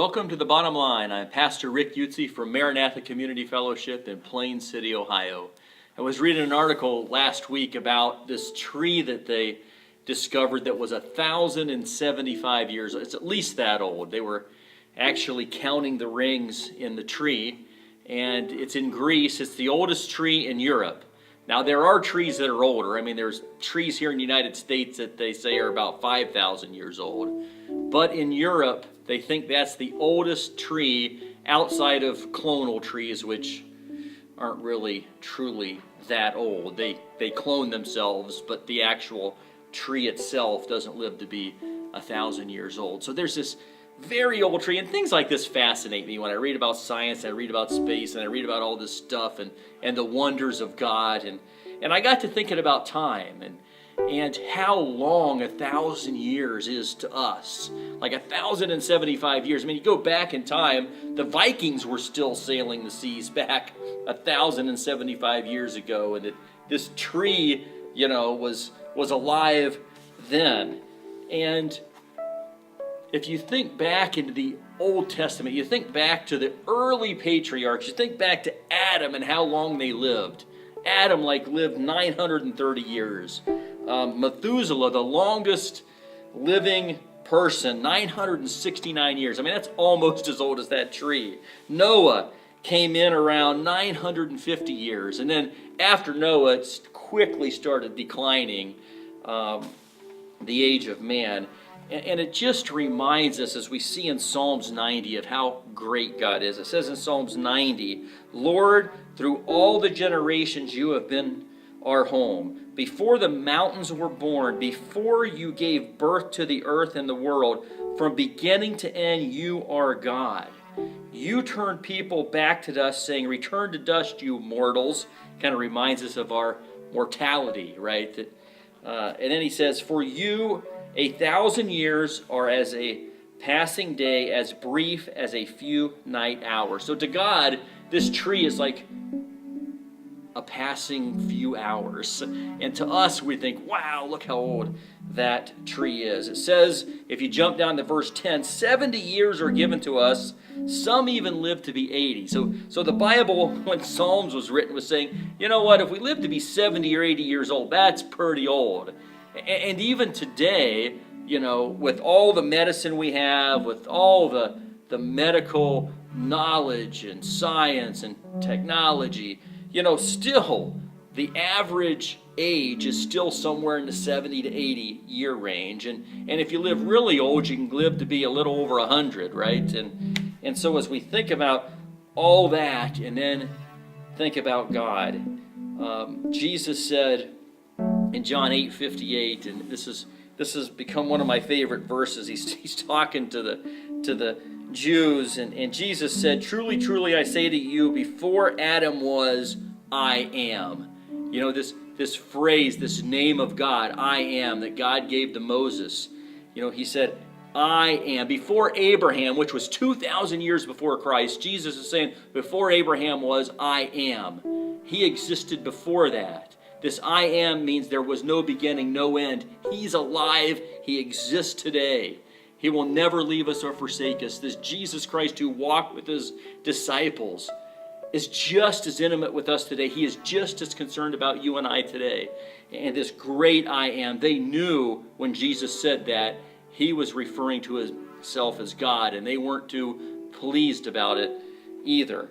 Welcome to The Bottom Line. I'm Pastor Rick Utze from Maranatha Community Fellowship in Plain City, Ohio. I was reading an article last week about this tree that they discovered that was 1,075 years old. It's at least that old. They were actually counting the rings in the tree, and it's in Greece. It's the oldest tree in Europe. Now, there are trees that are older. I mean, there's trees here in the United States that they say are about 5,000 years old. But in Europe, they think that's the oldest tree outside of clonal trees, which aren't really truly that old. They clone themselves, but the actual tree itself doesn't live to be 1,000 years old. So there's this very old tree, and things like this fascinate me when I read about science, and I read about space, and I read about all this stuff and the wonders of God. And I got to thinking about time and how long 1,000 years is to us. Like 1,075 years. I mean, you go back in time, the Vikings were still sailing the seas back 1,075 years ago, and this tree, was alive then. And if you think back into the Old Testament, you think back to the early patriarchs, you think back to Adam and how long they lived. Adam lived 930 years. Methuselah, the longest living person, 969 years. I mean, that's almost as old as that tree. Noah came in around 950 years. And then after Noah, it quickly started declining, the age of man. And it just reminds us, as we see in Psalms 90, of how great God is. It says in Psalms 90, "Lord, through all the generations you have been our home. Before the mountains were born, before you gave birth to the earth and the world, from beginning to end you are God. You turn people back to dust, saying, 'Return to dust, you mortals.'" Kind of reminds us of our mortality, right? And then he says, "For you 1,000 years are as a passing day, as brief as a few night hours." So to God, this tree is like a passing few hours. And to us, we think, wow, look how old that tree is. It says, if you jump down to verse 10, 70 years are given to us. Some even live to be 80. So the Bible, when Psalms was written, was saying, you know what, if we live to be 70 or 80 years old, that's pretty old. And even today, with all the medicine we have, with all the medical knowledge and science and technology, still the average age is still somewhere in the 70 to 80 year range. And if you live really old, you can live to be a little over 100, right? And so as we think about all that and then think about God, Jesus said in John 8:58, and this has become one of my favorite verses. He's talking to the Jews, and Jesus said, "Truly, truly, I say to you, before Adam was, I am." This phrase, this name of God, I am, that God gave to Moses. He said, I am. Before Abraham, which was 2,000 years before Christ, Jesus is saying, before Abraham was, I am. He existed before that. This I am means there was no beginning, no end. He's alive. He exists today. He will never leave us or forsake us. This Jesus Christ who walked with his disciples is just as intimate with us today. He is just as concerned about you and I today. And this great I am, they knew when Jesus said that, he was referring to himself as God, and they weren't too pleased about it either.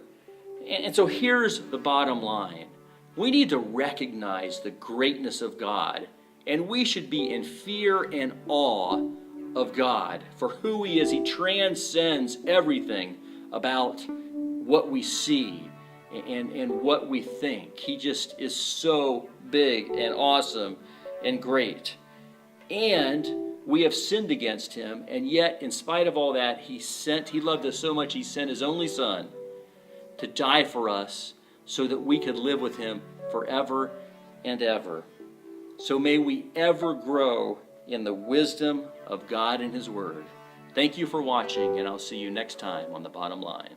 And so here's the bottom line. We need to recognize the greatness of God, and we should be in fear and awe of God for who he is. He transcends everything about what we see and what we think. He just is so big and awesome and great. And we have sinned against him, and yet in spite of all that, he loved us so much, he sent his only son to die for us so that we could live with him forever and ever. So may we ever grow in the wisdom of God and his word. Thank you for watching, and I'll see you next time on The Bottom Line.